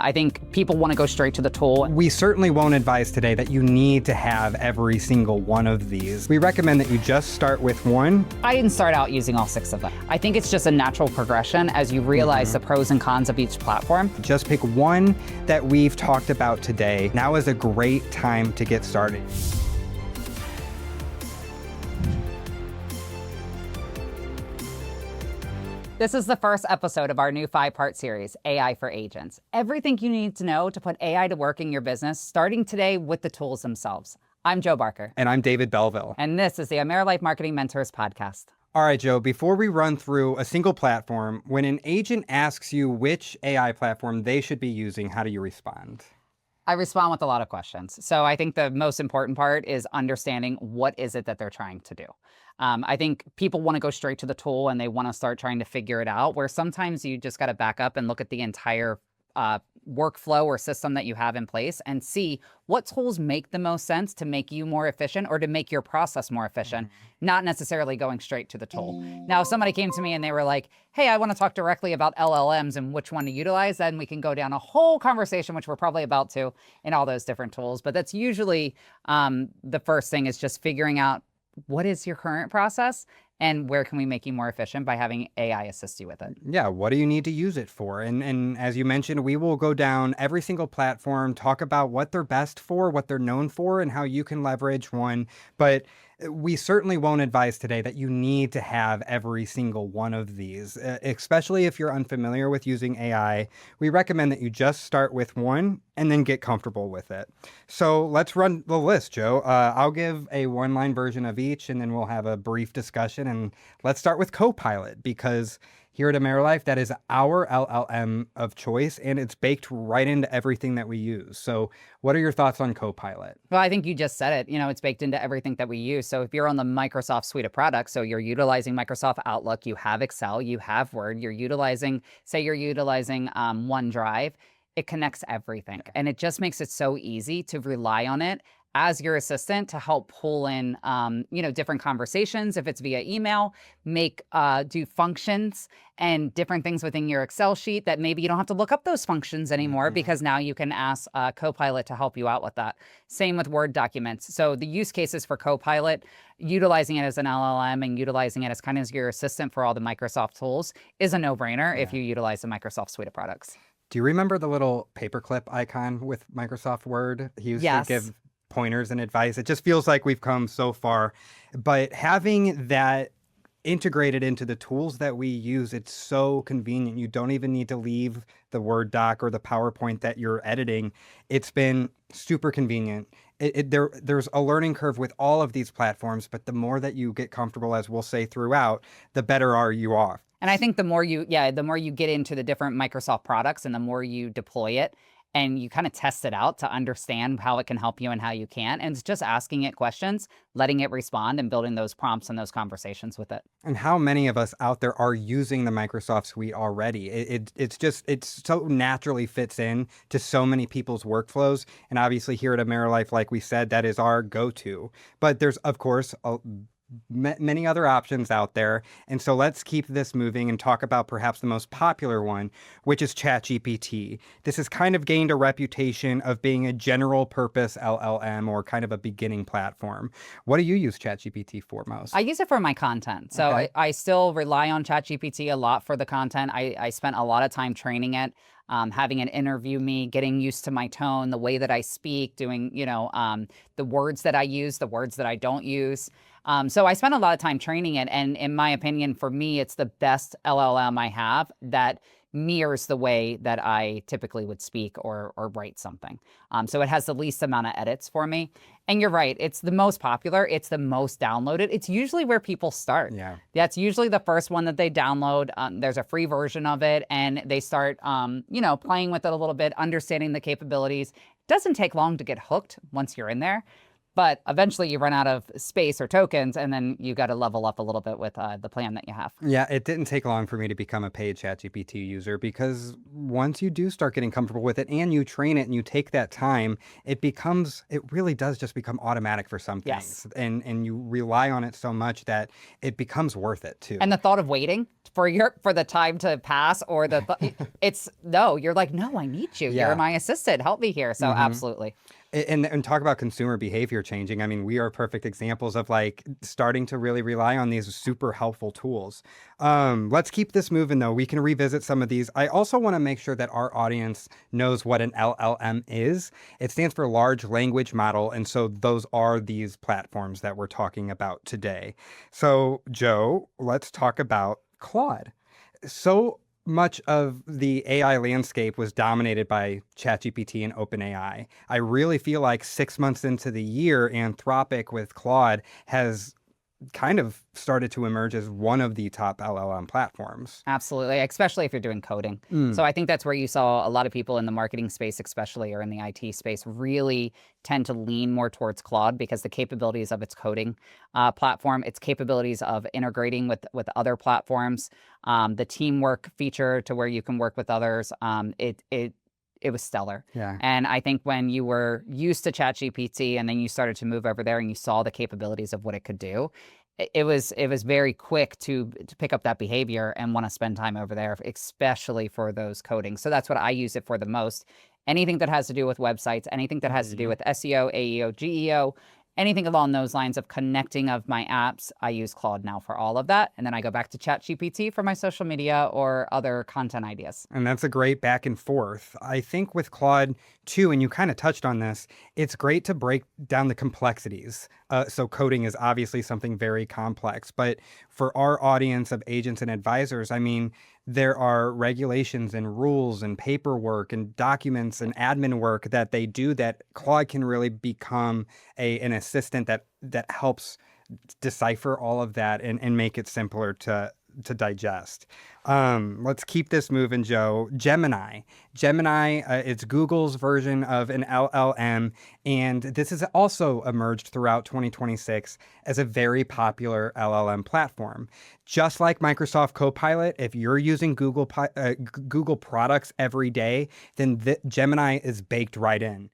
I think people want to go straight to the tool. We certainly won't advise today that you need to have every single one of these. We recommend that you just start with one. I didn't start out using all 6 of them. I think it's just a natural progression as you realize the pros and cons of each platform. Just pick one that we've talked about today. Now is a great time to get started. This is the first episode of our new 5-part series, AI for Agents. Everything you need to know to put AI to work in your business, starting today with the tools themselves. I'm Joe Barker. And I'm David Belleville. And this is the AmeriLife Marketing Mentors podcast. All right, Joe, before we run through a single platform, when an agent asks you which AI platform they should be using, how do you respond? I respond with a lot of questions. So I think the most important part is understanding what is it that they're trying to do. I think people want to go straight to the tool and they want to start trying to figure it out, where sometimes you just got to back up and look at the entire workflow or system that you have in place and see what tools make the most sense to make you more efficient or to make your process more efficient, not necessarily going straight to the tool. Now, if somebody came to me and they were like, hey, I want to talk directly about LLMs and which one to utilize, then we can go down a whole conversation, which we're probably about to, in all those different tools. But that's usually the first thing, is just figuring out what is your current process and where can we make you more efficient by having AI assist you with it? Yeah, what do you need to use it for? And as you mentioned, we will go down every single platform, talk about what they're best for, what they're known for, and how you can leverage one. But we certainly won't advise today that you need to have every single one of these, especially if you're unfamiliar with using AI. We recommend that you just start with one and then get comfortable with it. So let's run the list, Joe. I'll give a one-line version of each, and then we'll have a brief discussion. And let's start with Copilot, because here at AmeriLife, that is our LLM of choice, and it's baked right into everything that we use. So what are your thoughts on Copilot? Well, I think you just said it. It's baked into everything that we use. So if you're on the Microsoft suite of products, so you're utilizing Microsoft Outlook, you have Excel, you have Word, you're utilizing OneDrive, it connects everything. And it just makes it so easy to rely on it as your assistant to help pull in, different conversations. If it's via email, do functions and different things within your Excel sheet that maybe you don't have to look up those functions anymore, because now you can ask Copilot to help you out with that. Same with Word documents. So the use cases for Copilot, utilizing it as an LLM and utilizing it as kind of your assistant for all the Microsoft tools, is a no-brainer if you utilize the Microsoft suite of products. Do you remember the little paperclip icon with Microsoft Word? He used to give pointers and advice. It just feels like we've come so far. But having that integrated into the tools that we use, it's so convenient. You don't even need to leave the Word doc or the PowerPoint that you're editing. It's been super convenient. There's a learning curve with all of these platforms, but the more that you get comfortable, as we'll say throughout, the better are you off. And I think the more you get into the different Microsoft products and the more you deploy it, and you kind of test it out to understand how it can help you and how you can't. And it's just asking it questions, letting it respond, and building those prompts and those conversations with it. And how many of us out there are using the Microsoft suite already? It's so naturally fits in to so many people's workflows. And obviously here at AmeriLife, like we said, that is our go-to. But there's, of course, many other options out there. And so let's keep this moving and talk about perhaps the most popular one, which is ChatGPT. This has kind of gained a reputation of being a general purpose LLM, or kind of a beginning platform. What do you use ChatGPT for most? I use it for my content. So Okay. I still rely on ChatGPT a lot for the content. I spent a lot of time training it, having it interview me, getting used to my tone, the way that I speak, doing, the words that I use, the words that I don't use. So I spent a lot of time training it. And in my opinion, for me, it's the best LLM I have that mirrors the way that I typically would speak or write something. So it has the least amount of edits for me. And you're right, it's the most popular, it's the most downloaded. It's usually where people start. Yeah. That's usually the first one that they download. There's a free version of it, and they start, playing with it a little bit, understanding the capabilities. It doesn't take long to get hooked once you're in there. But eventually you run out of space or tokens, and then you got to level up a little bit with the plan that you have. Yeah, it didn't take long for me to become a paid ChatGPT user because once you do start getting comfortable with it and you train it and you take that time, it really does just become automatic for some Yes. things. And you rely on it so much that it becomes worth it too. And the thought of waiting for the time to pass, or you're like, no, I need you. Yeah. You're my assistant. Help me here. So absolutely. And talk about consumer behavior changing. I mean, we are perfect examples of like starting to really rely on these super helpful tools. Let's keep this moving though. We can revisit some of these. I also want to make sure that our audience knows what an LLM is. It stands for large language model. And so those are these platforms that we're talking about today. So Joe, let's talk about Claude. So much of the AI landscape was dominated by ChatGPT and OpenAI. I really feel like 6 months into the year, Anthropic with Claude has kind of started to emerge as one of the top LLM platforms. Absolutely, especially if you're doing coding. So I think that's where you saw a lot of people in the marketing space, especially, or in the IT space, really tend to lean more towards Claude because the capabilities of its coding platform, its capabilities of integrating with other platforms, the teamwork feature to where you can work with others, it was stellar. Yeah. And I think when you were used to ChatGPT and then you started to move over there and you saw the capabilities of what it could do, it was very quick to pick up that behavior and want to spend time over there, especially for those coding. So that's what I use it for the most. Anything that has to do with websites, anything that has to do with SEO, AEO, GEO, anything along those lines of connecting of my apps, I use Claude now for all of that. And then I go back to ChatGPT for my social media or other content ideas. And that's a great back and forth. I think with Claude too, and you kind of touched on this, it's great to break down the complexities. So coding is obviously something very complex, but for our audience of agents and advisors, I mean, there are regulations and rules and paperwork and documents and admin work that they do that Claude can really become an assistant that helps decipher all of that and make it simpler to digest. Let's keep this moving, Joe. Gemini. It's Google's version of an LLM, and this has also emerged throughout 2026 as a very popular LLM platform. Just like Microsoft Copilot, if you're using Google products every day, then Gemini is baked right in.